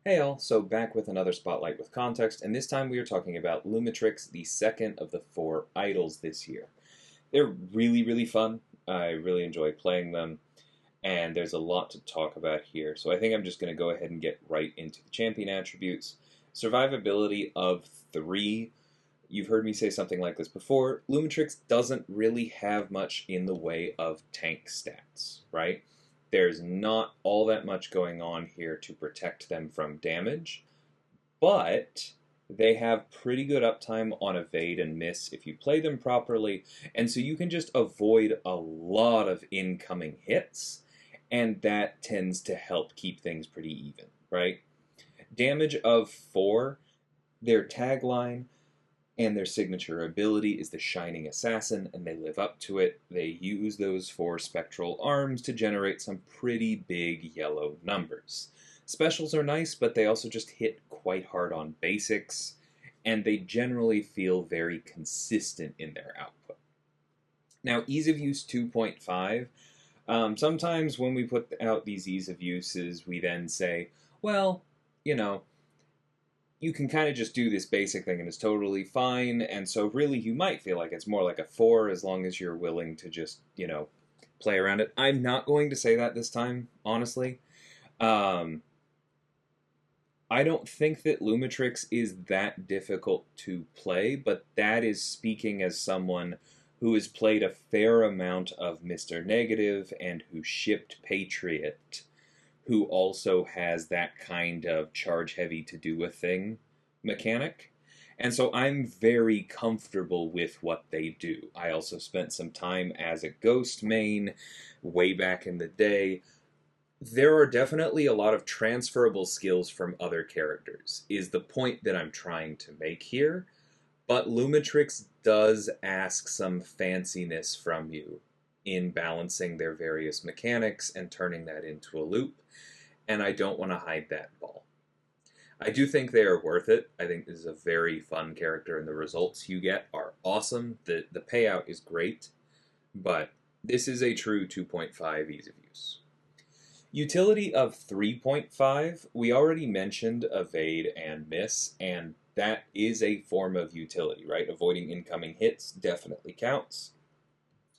Hey all, so back with another Spotlight with Context, and this time we are talking about Lumatrix, the second of the four Eidols this year. They're really, really fun. I really enjoy playing them, and there's a lot to talk about here. So I think I'm just going to go ahead and get right into the champion attributes. Survivability of 3. You've heard me say something like this before. Lumatrix doesn't really have much in the way of tank stats, right? There's not all that much going on here to protect them from damage, but they have pretty good uptime on evade and miss if you play them properly, and so you can just avoid a lot of incoming hits, and that tends to help keep things pretty even, right? Damage of 4, their tagline and their signature ability is the Shining Assassin, and they live up to it. They use those 4 spectral arms to generate some pretty big yellow numbers. Specials are nice, but they also just hit quite hard on basics, and they generally feel very consistent in their output. Now, ease of use 2.5. Sometimes when we put out these ease of uses, we then say, well, you know, you can kind of just do this basic thing and it's totally fine. And so, really, you might feel like it's more like a 4 as long as you're willing to just, play around it. I'm not going to say that this time, honestly. Um, I don't think that Lumatrix is that difficult to play, but that is speaking as someone who has played a fair amount of Mr. Negative and who shipped Patriot, who also has that kind of charge heavy to do a thing mechanic. And so I'm very comfortable with what they do. I also spent some time as a Ghost main way back in the day. There are definitely a lot of transferable skills from other characters, is the point that I'm trying to make here. But Lumatrix does ask some fanciness from you in balancing their various mechanics and turning that into a loop, and I don't want to hide that ball. I do think they are worth it. I think this is a very fun character, and the results you get are awesome. The payout is great, but this is a true 2.5 ease of use. Utility of 3.5, we already mentioned evade and miss, and that is a form of utility, right? Avoiding incoming hits definitely counts.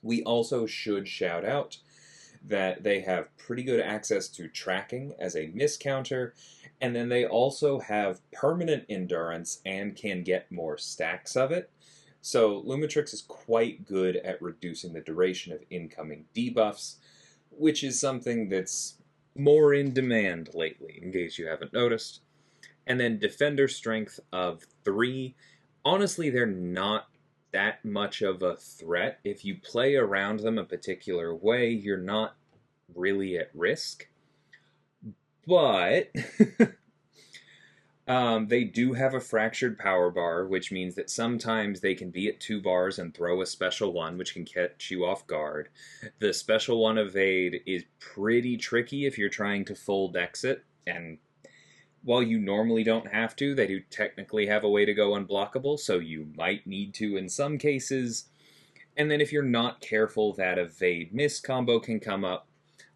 We also should shout out that they have pretty good access to tracking as a miss counter, and then they also have permanent endurance and can get more stacks of it. So Lumatrix is quite good at reducing the duration of incoming debuffs, which is something that's more in demand lately, in case you haven't noticed. And then Defender Strength of 3. Honestly, they're not that much of a threat. If you play around them a particular way, you're not really at risk. But they do have a fractured power bar, which means that sometimes they can be at 2 bars and throw a special one, which can catch you off guard. The special one evade is pretty tricky if you're trying to fold exit, and while you normally don't have to, they do technically have a way to go unblockable, so you might need to in some cases. And then if you're not careful, that evade miss combo can come up.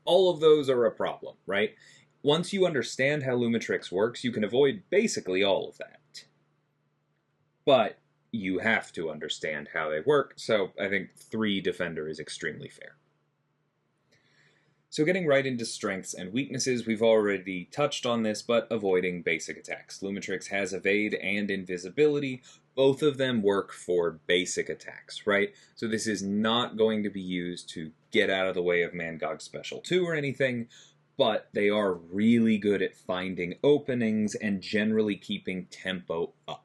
All of those are a problem, right? Once you understand how Lumatrix works, you can avoid basically all of that. But you have to understand how they work, so I think 3 Defender is extremely fair. So getting right into strengths and weaknesses, we've already touched on this, but avoiding basic attacks. Lumatrix has evade and invisibility. Both of them work for basic attacks, right? So this is not going to be used to get out of the way of Mangog's Special 2 or anything, but they are really good at finding openings and generally keeping tempo up.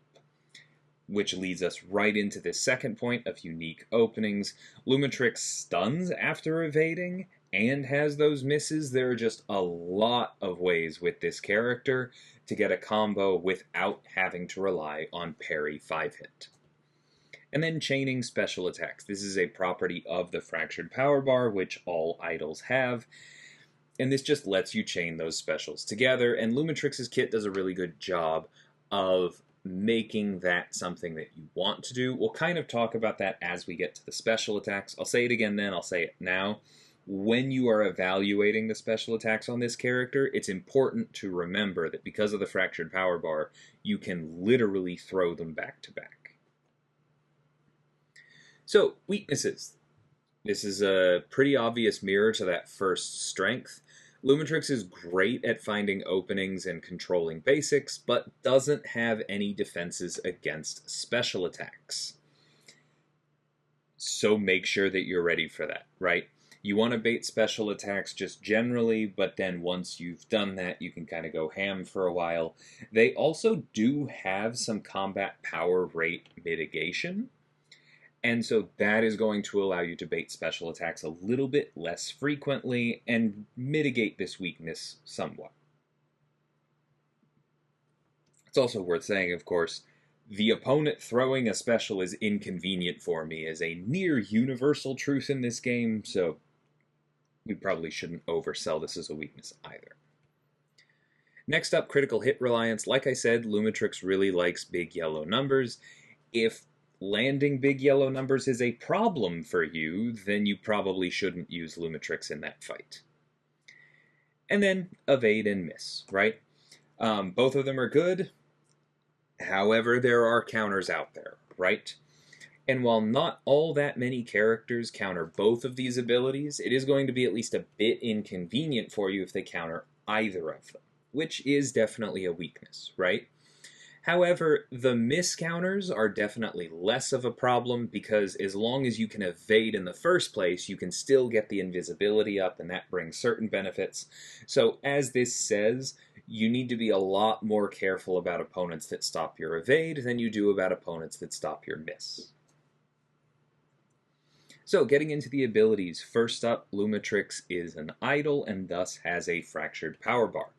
Which leads us right into the second point of unique openings. Lumatrix stuns after evading and has those misses. There are just a lot of ways with this character to get a combo without having to rely on parry 5-hit. And then chaining special attacks. This is a property of the fractured power bar, which all Eidols have. And this just lets you chain those specials together, and Lumatrix's kit does a really good job of making that something that you want to do. We'll kind of talk about that as we get to the special attacks. I'll say it again then, I'll say it now. when you are evaluating the special attacks on this character, it's important to remember that because of the fractured power bar, you can literally throw them back to back. So, weaknesses. This is a pretty obvious mirror to that first strength. Lumatrix is great at finding openings and controlling basics, but doesn't have any defenses against special attacks. So make sure that you're ready for that, right? You want to bait special attacks just generally, but then once you've done that, you can kind of go ham for a while. They also do have some combat power rate mitigation, and so that is going to allow you to bait special attacks a little bit less frequently and mitigate this weakness somewhat. It's also worth saying, of course, the opponent throwing a special is inconvenient for me is a near universal truth in this game, so we probably shouldn't oversell this as a weakness either. Next up, critical hit reliance. Like I said, Lumatrix really likes big yellow numbers. If landing big yellow numbers is a problem for you, then you probably shouldn't use Lumatrix in that fight. And then evade and miss, right? Both of them are good. However, there are counters out there, right? And while not all that many characters counter both of these abilities, it is going to be at least a bit inconvenient for you if they counter either of them, which is definitely a weakness, right? However, the miss counters are definitely less of a problem because as long as you can evade in the first place, you can still get the invisibility up, and that brings certain benefits. So as this says, you need to be a lot more careful about opponents that stop your evade than you do about opponents that stop your miss. So getting into the abilities, first up, Lumatrix is an Eidol and thus has a fractured power bar.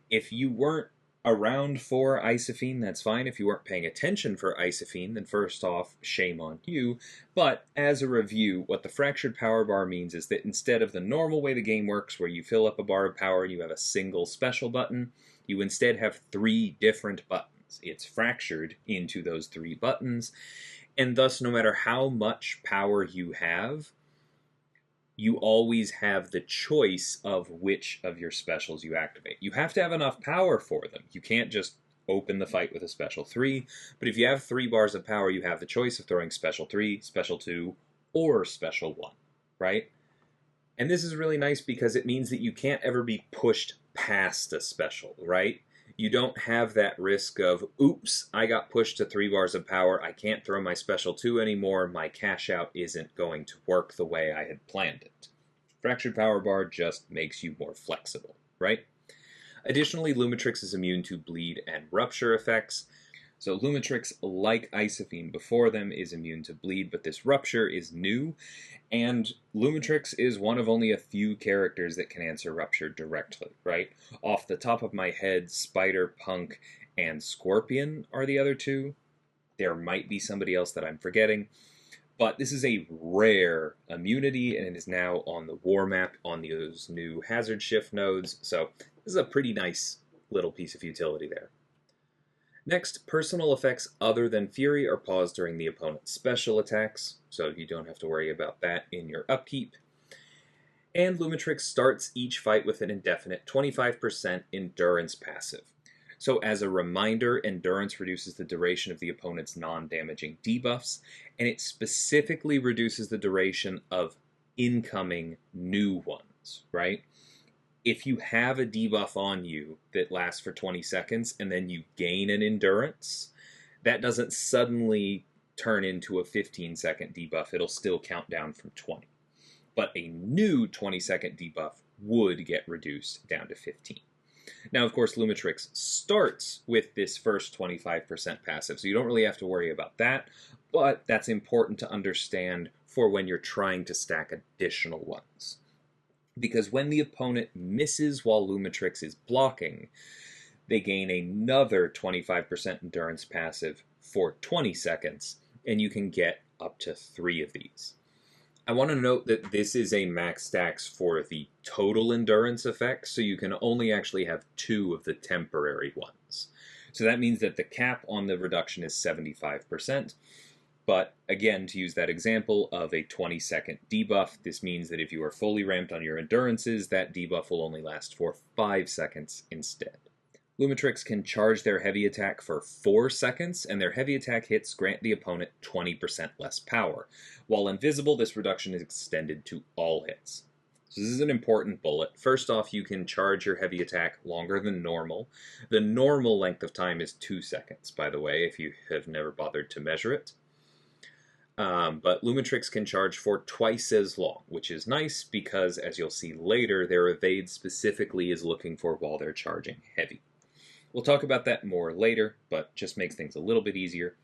If you weren't around for Isophene, that's fine. If you weren't paying attention for Isophene, then first off, shame on you. But as a review, what the fractured power bar means is that instead of the normal way the game works, where you fill up a bar of power and you have a single special button, you instead have 3 different buttons. It's fractured into those 3 buttons, and thus no matter how much power you have, you always have the choice of which of your specials you activate. You have to have enough power for them. You can't just open the fight with a special 3, but if you have 3 bars of power, you have the choice of throwing special 3, special 2, or special 1, right? And this is really nice because it means that you can't ever be pushed past a special, right? You don't have that risk of, oops, I got pushed to 3 bars of power, I can't throw my special 2 anymore, my cash out isn't going to work the way I had planned it. Fractured power bar just makes you more flexible, right? Additionally, Lumatrix is immune to bleed and rupture effects. So Lumatrix, like Isophene before them, is immune to bleed, but this rupture is new, and Lumatrix is one of only a few characters that can answer rupture directly, right? Off the top of my head, Spider, Punk, and Scorpion are the other 2. There might be somebody else that I'm forgetting, but this is a rare immunity, and it is now on the war map on those new hazard shift nodes, so this is a pretty nice little piece of utility there. Next, personal effects other than Fury are paused during the opponent's special attacks, so you don't have to worry about that in your upkeep. And Lumatrix starts each fight with an indefinite 25% endurance passive. So as a reminder, endurance reduces the duration of the opponent's non-damaging debuffs, and it specifically reduces the duration of incoming new ones, right? If you have a debuff on you that lasts for 20 seconds and then you gain an endurance, that doesn't suddenly turn into a 15-second debuff. It'll still count down from 20. But a new 20-second debuff would get reduced down to 15. Now, of course, Lumatrix starts with this first 25% passive, so you don't really have to worry about that, but that's important to understand for when you're trying to stack additional ones. Because when the opponent misses while Lumatrix is blocking, they gain another 25% endurance passive for 20 seconds, and you can get up to 3 of these. I want to note that this is a max stacks for the total endurance effect, so you can only actually have 2 of the temporary ones. So that means that the cap on the reduction is 75%, But again, to use that example of a 20-second debuff, this means that if you are fully ramped on your endurances, that debuff will only last for 5 seconds instead. Lumatrix can charge their heavy attack for 4 seconds, and their heavy attack hits grant the opponent 20% less power. While invisible, this reduction is extended to all hits. So this is an important bullet. First off, you can charge your heavy attack longer than normal. The normal length of time is 2 seconds, by the way, if you have never bothered to measure it. But Lumatrix can charge for twice as long, which is nice because, as you'll see later, their evade specifically is looking for while they're charging heavy. We'll talk about that more later, but just makes things a little bit easier.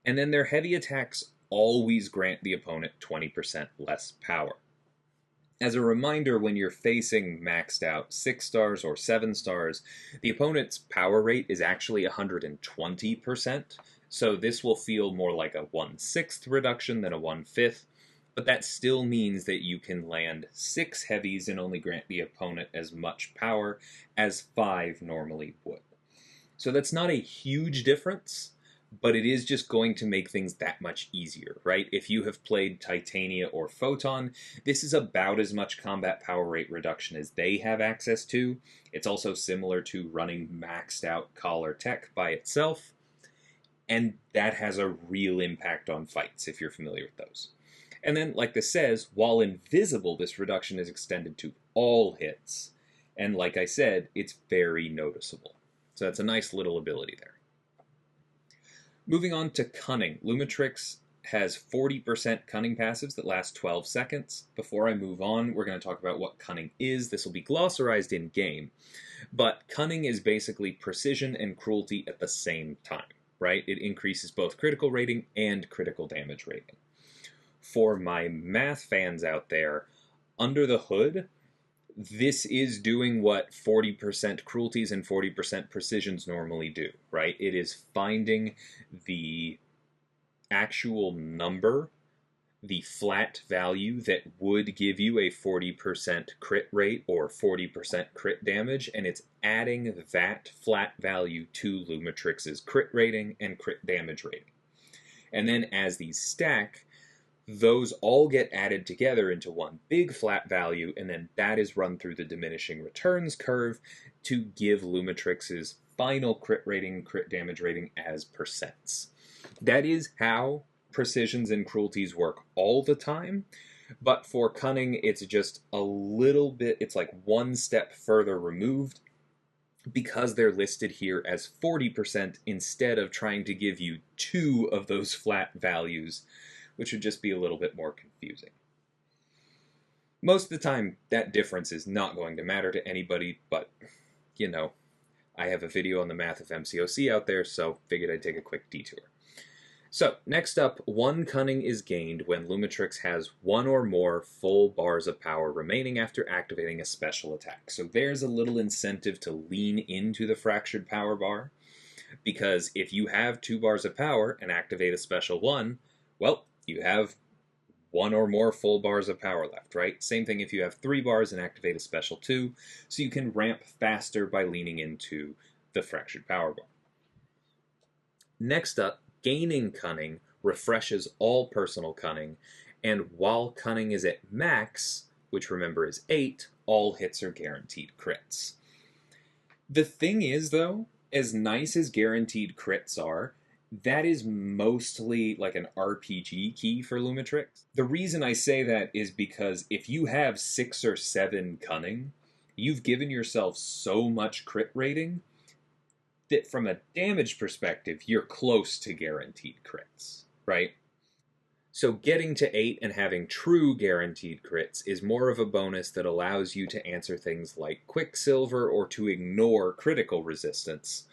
And then their heavy attacks always grant the opponent 20% less power. As a reminder, when you're facing maxed out 6 stars or 7 stars, the opponent's power rate is actually 120%, so this will feel more like a 1/6 reduction than a 1/5, but that still means that you can land 6 heavies and only grant the opponent as much power as 5 normally would. So that's not a huge difference, but it is just going to make things that much easier, right? If you have played Titania or Photon, this is about as much combat power rate reduction as they have access to. It's also similar to running maxed out Collar Tech by itself, and that has a real impact on fights if you're familiar with those. And then, like this says, while invisible, this reduction is extended to all hits, and like I said, it's very noticeable. So that's a nice little ability there. Moving on to Cunning. Lumatrix has 40% Cunning passives that last 12 seconds. Before I move on, we're going to talk about what Cunning is. This will be glossarized in-game. But Cunning is basically precision and cruelty at the same time, right? It increases both critical rating and critical damage rating. For my math fans out there, under the hood, this is doing what 40% cruelties and 40% precisions normally do, right? It is finding the actual number, the flat value that would give you a 40% crit rate or 40% crit damage, and it's adding that flat value to Lumatrix's crit rating and crit damage rating. And then as these stack, those all get added together into one big flat value, and then that is run through the diminishing returns curve to give Lumatrix's final crit rating, crit damage rating as percents. That is how precisions and cruelties work all the time, but for Cunning, it's just a little bit, it's like one step further removed because they're listed here as 40% instead of trying to give you 2 of those flat values, which would just be a little bit more confusing. Most of the time, that difference is not going to matter to anybody, but, you know, I have a video on the math of MCOC out there, so figured I'd take a quick detour. So, next up, 1 Cunning is gained when Lumatrix has 1 or more full bars of power remaining after activating a special attack. So there's a little incentive to lean into the Fractured Power bar, because if you have 2 bars of power and activate a special 1, well, you have 1 or more full bars of power left, right? Same thing if you have 3 bars and activate a special 2, so you can ramp faster by leaning into the Fractured Power bar. Next up, gaining Cunning refreshes all personal Cunning, and while Cunning is at max, which remember is 8, all hits are guaranteed crits. The thing is, though, as nice as guaranteed crits are, that is mostly like an RPG key for Lumatrix. The reason I say that is because if you have 6 or 7 Cunning, you've given yourself so much crit rating that from a damage perspective, you're close to guaranteed crits, right? So getting to 8 and having true guaranteed crits is more of a bonus that allows you to answer things like Quicksilver or to ignore critical resistance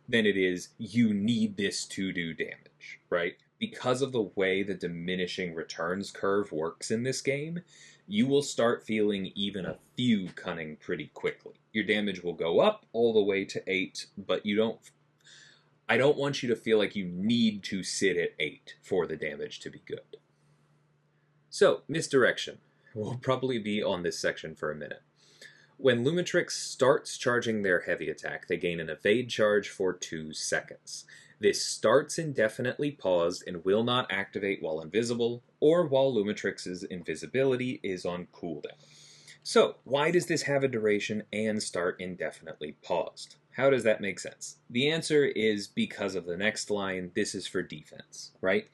than it is you need this to do damage, right? Because of the way the diminishing returns curve works in this game, you will start feeling even a few Cunning pretty quickly. Your damage will go up all the way to 8, but I don't want you to feel like you need to sit at 8 for the damage to be good. So, Misdirection. We'll probably be on this section for a minute. When Lumatrix starts charging their heavy attack, they gain an evade charge for 2 seconds. This starts indefinitely paused and will not activate while invisible or while Lumatrix's invisibility is on cooldown. So, why does this have a duration and start indefinitely paused? How does that make sense? The answer is because of the next line. This is for defense, right?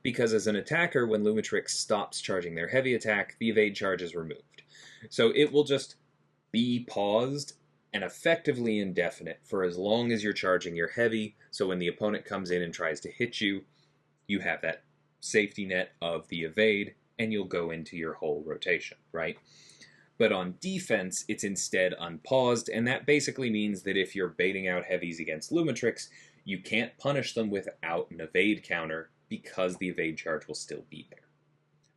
Because as an attacker, when Lumatrix stops charging their heavy attack, the evade charge is removed. So it will just be paused and effectively indefinite for as long as you're charging your heavy, so when the opponent comes in and tries to hit you, you have that safety net of the evade, and you'll go into your whole rotation, right? But on defense, it's instead unpaused, and that basically means that if you're baiting out heavies against Lumatrix, you can't punish them without an evade counter, because the evade charge will still be there.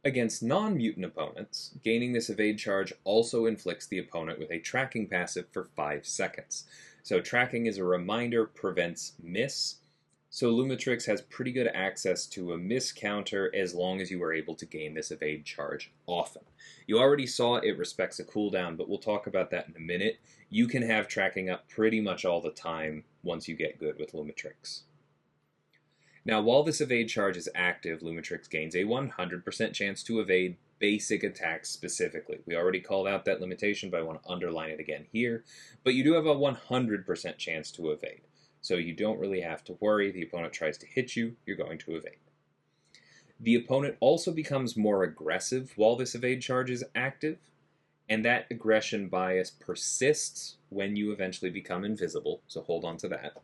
Against non-mutant opponents, gaining this evade charge also inflicts the opponent with a tracking passive for 5 seconds. So tracking is a reminder, prevents miss, so Lumatrix has pretty good access to a miss counter as long as you are able to gain this evade charge often. You already saw it respects a cooldown, but we'll talk about that in a minute. You can have tracking up pretty much all the time once you get good with Lumatrix. Now, while this evade charge is active, Lumatrix gains a 100% chance to evade basic attacks specifically. We already called out that limitation, but I want to underline it again here. But you do have a 100% chance to evade. So you don't really have to worry. The opponent tries to hit you, you're going to evade. The opponent also becomes more aggressive while this evade charge is active, and that aggression bias persists when you eventually become invisible, so hold on to that.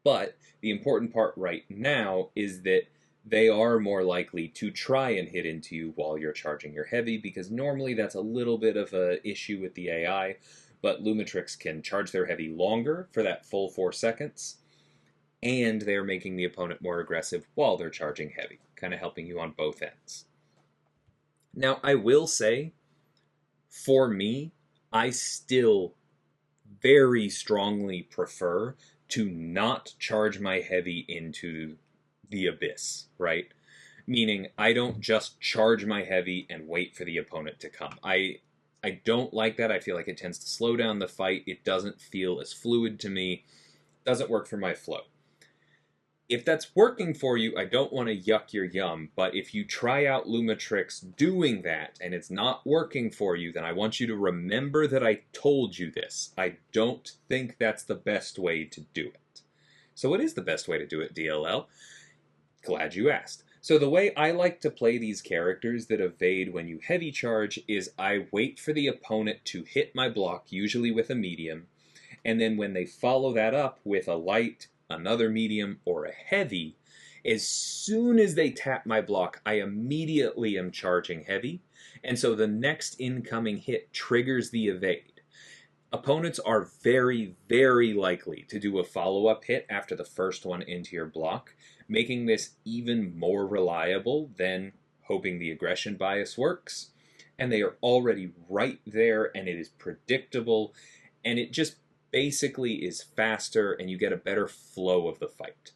But the important part right now is that they are more likely to try and hit into you while you're charging your heavy, because normally that's a little bit of an issue with the AI, but Lumatrix can charge their heavy longer for that full 4 seconds, and they're making the opponent more aggressive while they're charging heavy, kind of helping you on both ends. Now, I will say, for me, I still very strongly prefer to not charge my heavy into the abyss, right? Meaning, I don't just charge my heavy and wait for the opponent to come. I don't like that. I feel like it tends to slow down the fight. It doesn't feel as fluid to me. It doesn't work for my flow. If that's working for you, I don't want to yuck your yum, but if you try out Lumatrix doing that and it's not working for you, then I want you to remember that I told you this. I don't think that's the best way to do it. So what is the best way to do it, DLL? Glad you asked. So the way I like to play these characters that evade when you heavy charge is I wait for the opponent to hit my block, usually with a medium, and then when they follow that up with a light, another medium, or a heavy, as soon as they tap my block, I immediately am charging heavy, and so the next incoming hit triggers the evade. Opponents are very, very likely to do a follow-up hit after the first one into your block, making this even more reliable than hoping the aggression bias works, and they are already right there, and it is predictable, and it just basically is faster and you get a better flow of the fight.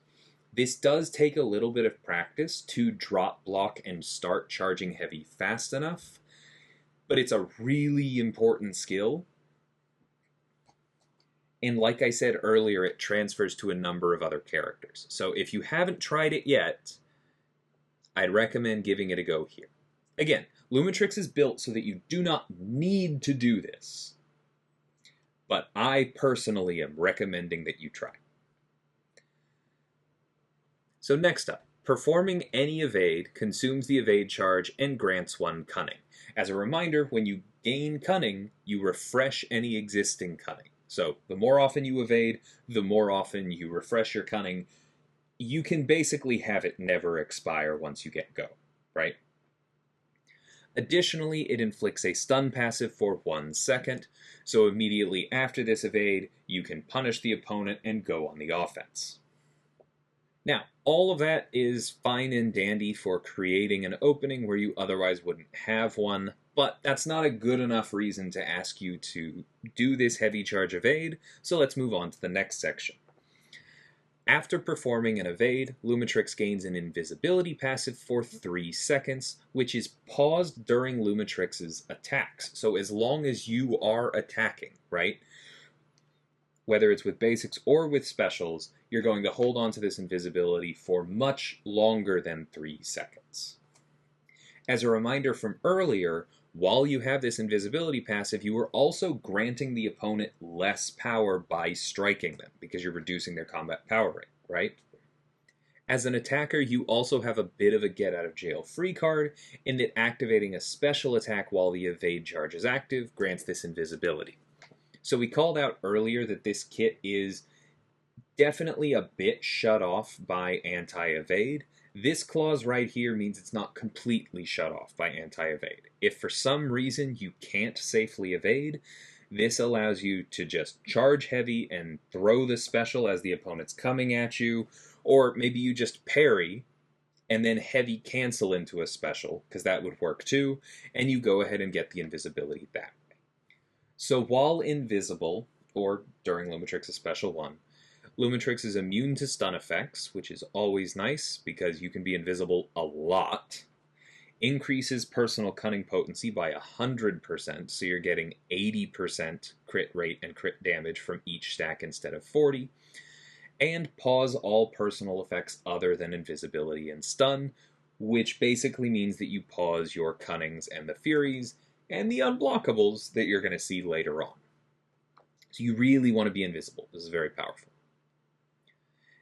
This does take a little bit of practice to drop block and start charging heavy fast enough, but it's a really important skill. And like I said earlier, it transfers to a number of other characters. So if you haven't tried it yet, I'd recommend giving it a go here. Again, Lumatrix is built so that you do not need to do this, but I personally am recommending that you try. So next up, performing any evade consumes the evade charge and grants 1 Cunning. As a reminder, when you gain Cunning, you refresh any existing Cunning. So the more often you evade, the more often you refresh your Cunning. You can basically have it never expire once you get go, right? Additionally, it inflicts a stun passive for 1 second, so immediately after this evade, you can punish the opponent and go on the offense. Now, all of that is fine and dandy for creating an opening where you otherwise wouldn't have one, but that's not a good enough reason to ask you to do this heavy charge evade, so let's move on to the next section. After performing an evade, Lumatrix gains an invisibility passive for 3 seconds, which is paused during Lumatrix's attacks. So as long as you are attacking, right? whether it's with basics or with specials, you're going to hold on to this invisibility for much longer than 3 seconds. As a reminder from earlier, while you have this invisibility passive, you are also granting the opponent less power by striking them, because you're reducing their combat power rate, right? As an attacker, you also have a bit of a get-out-of-jail-free card, in that activating a special attack while the evade charge is active grants this invisibility. So we called out earlier that this kit is definitely a bit shut off by anti-evade. This clause right here means it's not completely shut off by anti-evade. If for some reason you can't safely evade, this allows you to just charge heavy and throw the special as the opponent's coming at you, or maybe you just parry and then heavy cancel into a special, because that would work too, and you go ahead and get the invisibility that way. So while invisible, or during Lumatrix's Special 1, Lumatrix is immune to stun effects, which is always nice because you can be invisible a lot. Increases personal cunning potency by 100%, so you're getting 80% crit rate and crit damage from each stack instead of 40. And pause all personal effects other than invisibility and stun, which basically means that you pause your Cunnings and the Furies and the unblockables that you're going to see later on. So you really want to be invisible. This is very powerful.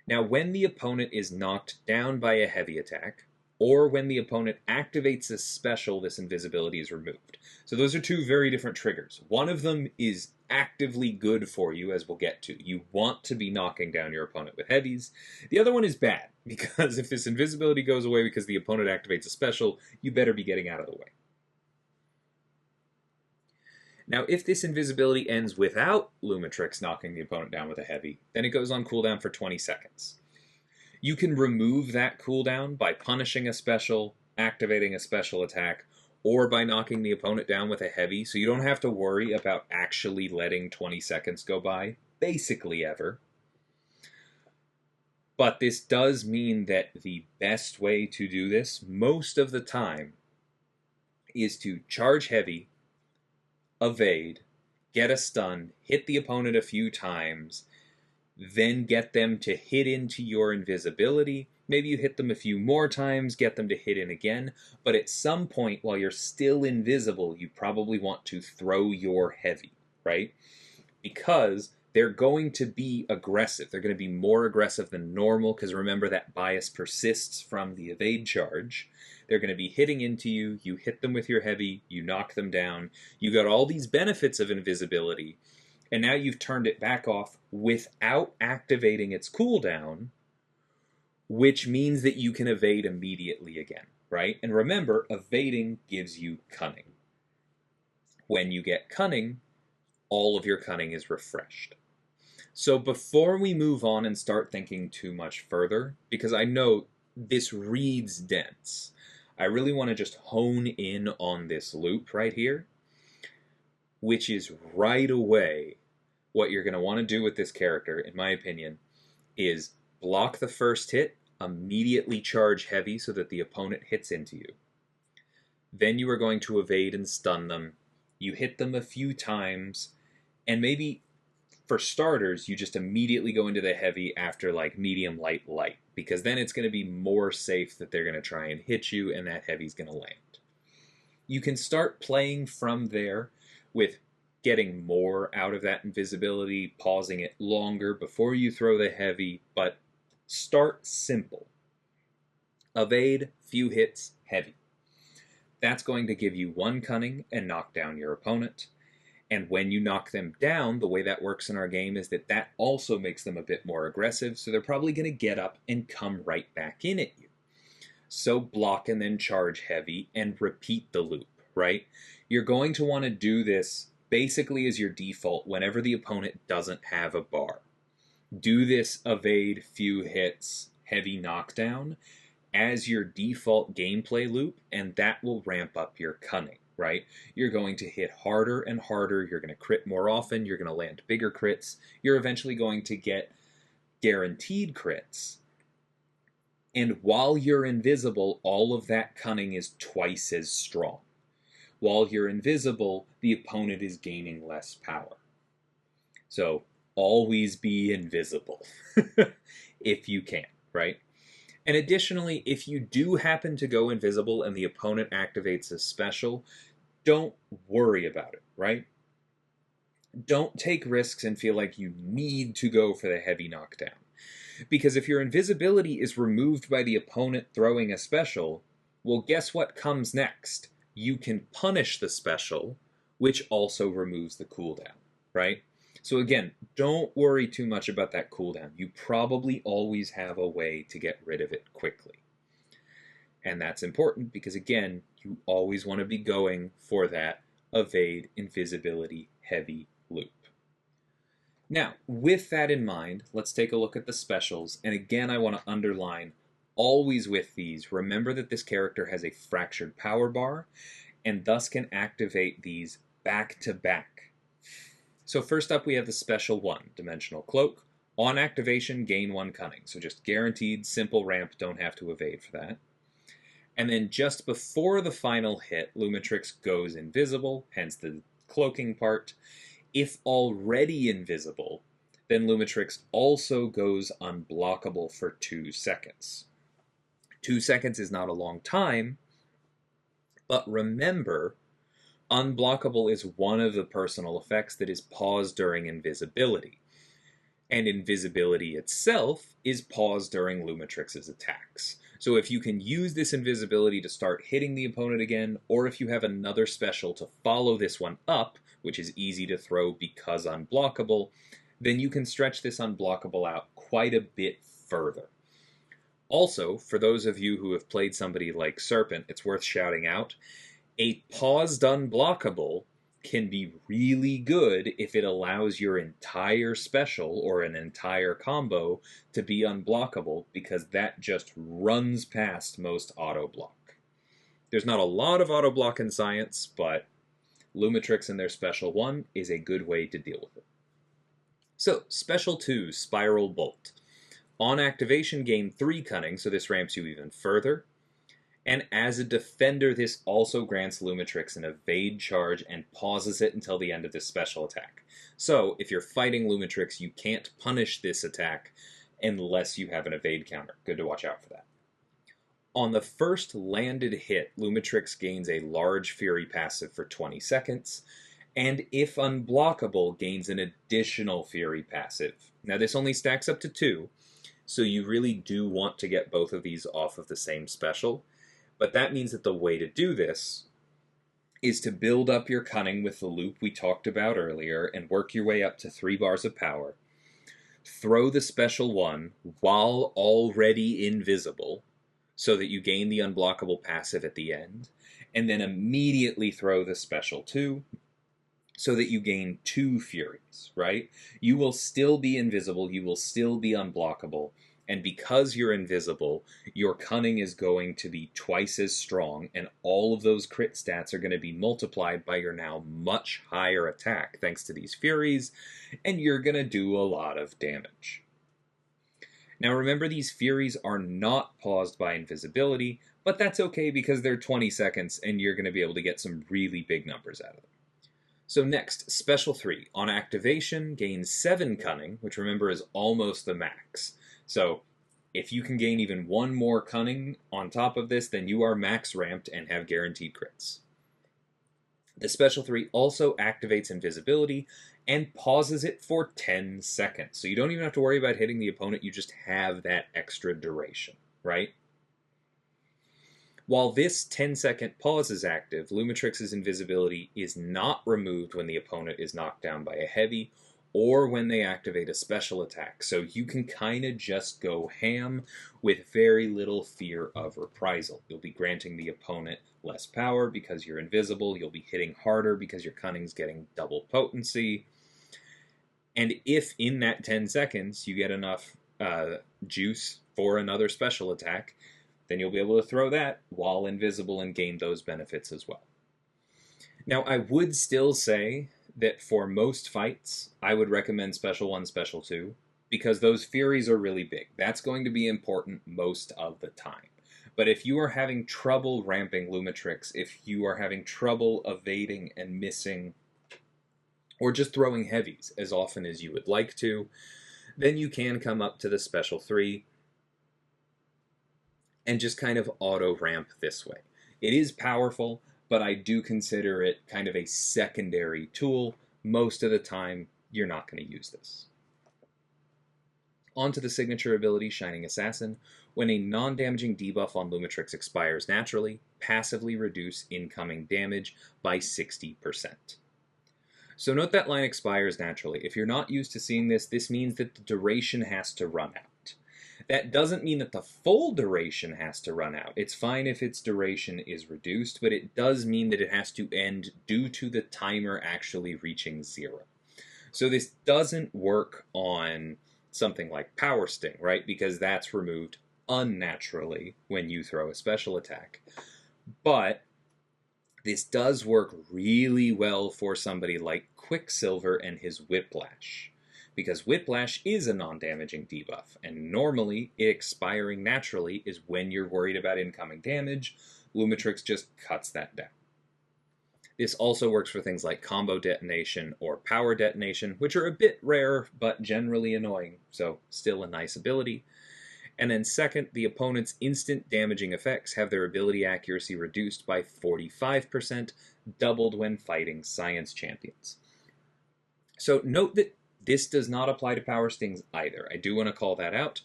Now, when the opponent is knocked down by a heavy attack, or when the opponent activates a special, this invisibility is removed. So those are two very different triggers. One of them is actively good for you, as we'll get to. You want to be knocking down your opponent with heavies. The other one is bad, because if this invisibility goes away because the opponent activates a special, you better be getting out of the way. Now, if this invisibility ends without Lumatrix knocking the opponent down with a heavy, then it goes on cooldown for 20 seconds. You can remove that cooldown by punishing a special, activating a special attack, or by knocking the opponent down with a heavy, so you don't have to worry about actually letting 20 seconds go by, basically ever. But this does mean that the best way to do this, most of the time, is to charge heavy, evade, get a stun, hit the opponent a few times, then get them to hit into your invisibility. Maybe you hit them a few more times, get them to hit in again, but at some point while you're still invisible, you probably want to throw your heavy, right? Because they're going to be aggressive. They're going to be more aggressive than normal, because remember that bias persists from the evade charge. They're going to be hitting into you, you hit them with your heavy, you knock them down, you got all these benefits of invisibility, and now you've turned it back off without activating its cooldown, which means that you can evade immediately again, right? And remember, evading gives you Cunning. When you get Cunning, all of your Cunning is refreshed. So before we move on and start thinking too much further, because I know this reads dense, I really want to just hone in on this loop right here, which is right away what you're going to want to do with this character, in my opinion, is block the first hit, immediately charge heavy so that the opponent hits into you. Then you are going to evade and stun them. You hit them a few times, and maybe for starters, you just immediately go into the heavy after like medium, light, light, because then it's going to be more safe that they're going to try and hit you and that heavy's going to land. You can start playing from there with getting more out of that invisibility, pausing it longer before you throw the heavy, but start simple. Evade, few hits, heavy. That's going to give you one Cunning and knock down your opponent. And when you knock them down, the way that works in our game is that that also makes them a bit more aggressive, so they're probably going to get up and come right back in at you. So block and then charge heavy and repeat the loop, right? You're going to want to do this basically as your default whenever the opponent doesn't have a bar. Do this evade, few hits, heavy knockdown as your default gameplay loop, and that will ramp up your Cunning. Right? You're going to hit harder and harder, you're going to crit more often, you're going to land bigger crits, you're eventually going to get guaranteed crits. And while you're invisible, all of that Cunning is twice as strong. While you're invisible, the opponent is gaining less power. So always be invisible if you can, right? And additionally, if you do happen to go invisible and the opponent activates a special, don't worry about it, right? Don't take risks and feel like you need to go for the heavy knockdown. Because if your invisibility is removed by the opponent throwing a special, well, guess what comes next? You can punish the special, which also removes the cooldown, right? So again, don't worry too much about that cooldown. You probably always have a way to get rid of it quickly. And that's important because, again, you always want to be going for that evade invisibility heavy loop. Now, with that in mind, let's take a look at the specials. And again, I want to underline, always with these, remember that this character has a fractured power bar and thus can activate these back to back. So first up, we have the special 1, Dimensional Cloak. On activation, gain 1 Cunning. So just guaranteed, simple ramp, don't have to evade for that. And then just before the final hit, Lumatrix goes invisible, hence the cloaking part. If already invisible, then Lumatrix also goes unblockable for 2 seconds. 2 seconds is not a long time, but remember, unblockable is one of the personal effects that is paused during invisibility. And invisibility itself is paused during Lumatrix's attacks. So if you can use this invisibility to start hitting the opponent again, or if you have another special to follow this one up, which is easy to throw because unblockable, then you can stretch this unblockable out quite a bit further. Also, for those of you who have played somebody like Serpent, it's worth shouting out, a paused unblockable can be really good if it allows your entire special or an entire combo to be unblockable, because that just runs past most auto block. There's not a lot of auto block in Science, but Lumatrix and their special 1 is a good way to deal with it. So, special 2, Spiral Bolt. On activation, gain 3 Cunning, so this ramps you even further. And as a defender, this also grants Lumatrix an evade charge and pauses it until the end of this special attack. So, if you're fighting Lumatrix, you can't punish this attack unless you have an evade counter. Good to watch out for that. On the first landed hit, Lumatrix gains a large Fury passive for 20 seconds, and if unblockable, gains an additional Fury passive. Now this only stacks up to 2, so you really do want to get both of these off of the same special, but that means that the way to do this is to build up your Cunning with the loop we talked about earlier and work your way up to 3 bars of power. Throw the special 1 while already invisible, so that you gain the unblockable passive at the end, and then immediately throw the special 2, so that you gain 2 Furies, right? You will still be invisible, you will still be unblockable, and because you're invisible, your Cunning is going to be twice as strong, and all of those crit stats are going to be multiplied by your now much higher attack, thanks to these Furies, and you're going to do a lot of damage. Now remember, these Furies are not paused by invisibility, but that's okay because they're 20 seconds and you're going to be able to get some really big numbers out of them. So next, Special 3. On activation, gain 7 Cunning, which remember is almost the max. So if you can gain even 1 more Cunning on top of this, then you are max ramped and have guaranteed crits. The Special 3 also activates invisibility and pauses it for 10 seconds. So you don't even have to worry about hitting the opponent, you just have that extra duration, right? While this 10-second pause is active, Lumatrix's invisibility is not removed when the opponent is knocked down by a heavy or when they activate a special attack. So you can kind of just go ham with very little fear of reprisal. You'll be granting the opponent less power because you're invisible. You'll be hitting harder because your Cunning's getting double potency. And if in that 10 seconds you get enough juice for another special attack, then you'll be able to throw that while invisible and gain those benefits as well. Now, I would still say that for most fights, I would recommend Special 1, Special 2, because those Furies are really big. That's going to be important most of the time. But if you are having trouble ramping Lumatrix, if you are having trouble evading and missing or just throwing heavies as often as you would like to, then you can come up to the special 3 and just kind of auto ramp this way. It is powerful, but I do consider it kind of a secondary tool. Most of the time, you're not going to use this. On to the signature ability, Shining Assassin. When a non-damaging debuff on Lumatrix expires naturally, passively reduce incoming damage by 60%. So note that line expires naturally. If you're not used to seeing this, this means that the duration has to run out. That doesn't mean that the full duration has to run out. It's fine if its duration is reduced, but it does mean that it has to end due to the timer actually reaching 0. So this doesn't work on something like Power Sting, right? Because that's removed unnaturally when you throw a special attack. But this does work really well for somebody like Quicksilver and his Whiplash, because Whiplash is a non-damaging debuff, and normally it expiring naturally is when you're worried about incoming damage. Lumatrix just cuts that down. This also works for things like Combo Detonation or Power Detonation, which are a bit rare, but generally annoying, so still a nice ability. And then second, the opponent's instant damaging effects have their ability accuracy reduced by 45%, doubled when fighting Science Champions. So note that this does not apply to Power Stings either. I do want to call that out.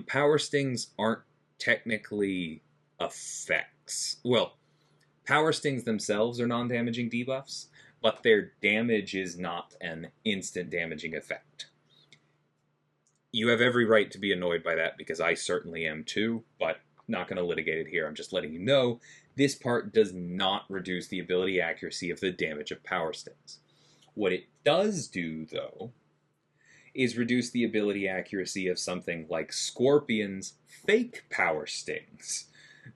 Power Stings aren't technically effects. Well, Power Stings themselves are non-damaging debuffs, but their damage is not an instant damaging effect. You have every right to be annoyed by that, because I certainly am too, but not going to litigate it here. I'm just letting you know this part does not reduce the ability accuracy of the damage of Power Stings. What it does do, though, is reduce the ability accuracy of something like Scorpion's fake Power Stings.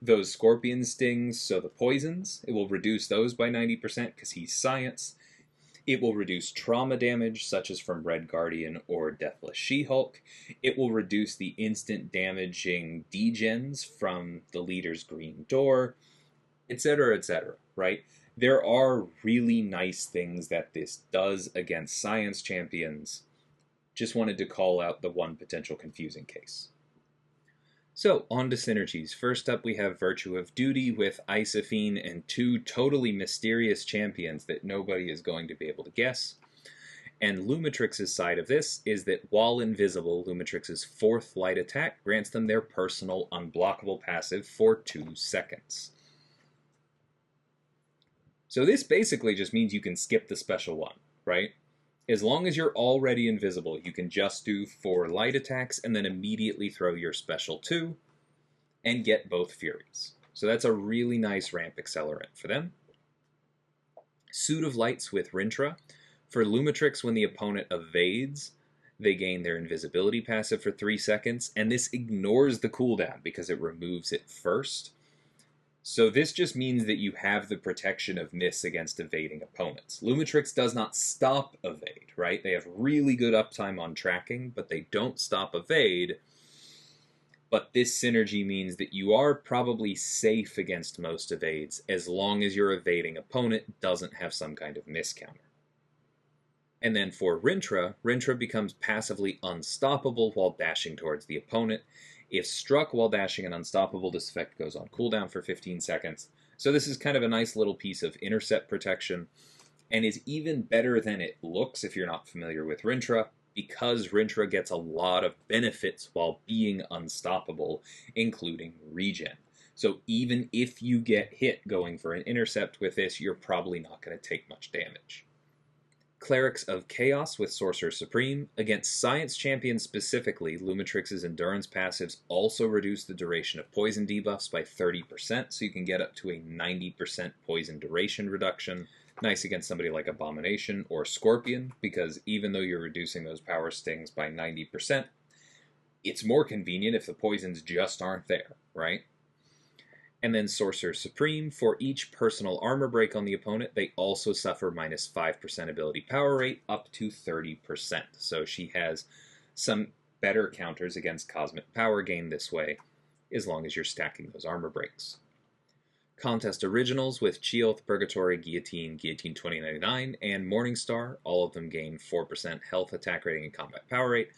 Those Scorpion Stings, so the poisons, it will reduce those by 90% because he's Science. It will reduce trauma damage, such as from Red Guardian or Deathless She-Hulk. It will reduce the instant damaging degens from the leader's Green Door, etc., right? There are really nice things that this does against Science Champions. Just wanted to call out the one potential confusing case. So, on to Synergies. First up, we have Virtue of Duty with Isophene and 2 totally mysterious champions that nobody is going to be able to guess. And Lumatrix's side of this is that while invisible, Lumatrix's 4th light attack grants them their personal unblockable passive for 2 seconds. So this basically just means you can skip the special one, right? As long as you're already invisible, you can just do 4 light attacks and then immediately throw your special 2 and get both Furies. So that's a really nice ramp accelerant for them. Suit of Lights with Rintra. For Lumatrix, when the opponent evades, they gain their invisibility passive for 3 seconds, and this ignores the cooldown because it removes it first. So this just means that you have the protection of miss against evading opponents. Lumatrix does not stop evade, right? They have really good uptime on tracking, but they don't stop evade. But this synergy means that you are probably safe against most evades as long as your evading opponent doesn't have some kind of miss counter. And then for Rintra, Rintra becomes passively unstoppable while dashing towards the opponent. If struck while dashing and unstoppable, this effect goes on cooldown for 15 seconds. So this is kind of a nice little piece of intercept protection, and is even better than it looks if you're not familiar with Rintra, because Rintra gets a lot of benefits while being unstoppable, including regen. So even if you get hit going for an intercept with this, you're probably not going to take much damage. Clerics of Chaos with Sorcerer Supreme. Against Science Champions specifically, Lumatrix's Endurance passives also reduce the duration of poison debuffs by 30%, so you can get up to a 90% poison duration reduction. Nice against somebody like Abomination or Scorpion, because even though you're reducing those power stings by 90%, it's more convenient if the poisons just aren't there, right? And then Sorcerer Supreme, for each personal armor break on the opponent, they also suffer minus 5% ability power rate up to 30%. So she has some better counters against cosmic power gain this way, as long as you're stacking those armor breaks. Contest Originals with Chioth, Purgatory, Guillotine, Guillotine 2099, and Morningstar. All of them gain 4% health, attack rating, and combat power rate.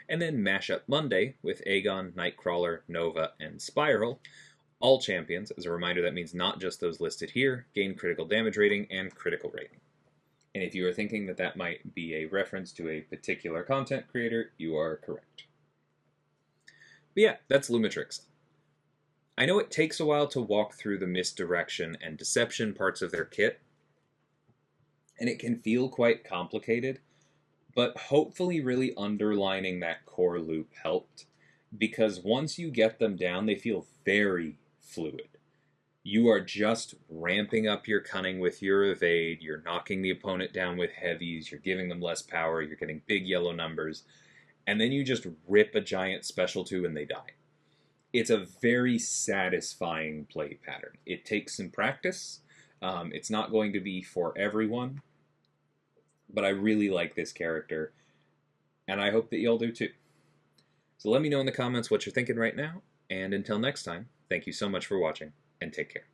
And then Mashup Monday with Aegon, Nightcrawler, Nova, and Spiral. All champions, as a reminder, that means not just those listed here, gain critical damage rating and critical rating. And if you are thinking that that might be a reference to a particular content creator, you are correct. But yeah, that's Lumatrix. I know it takes a while to walk through the misdirection and deception parts of their kit, and it can feel quite complicated, but hopefully really underlining that core loop helped, because once you get them down, they feel very fluid. You are just ramping up your cunning with your evade, you're knocking the opponent down with heavies, you're giving them less power, you're getting big yellow numbers, and then you just rip a giant special 2 and they die. It's a very satisfying play pattern. It takes some practice. It's not going to be for everyone, but I really like this character, and I hope that y'all do too. So let me know in the comments what you're thinking right now, and until next time, thank you so much for watching, and take care.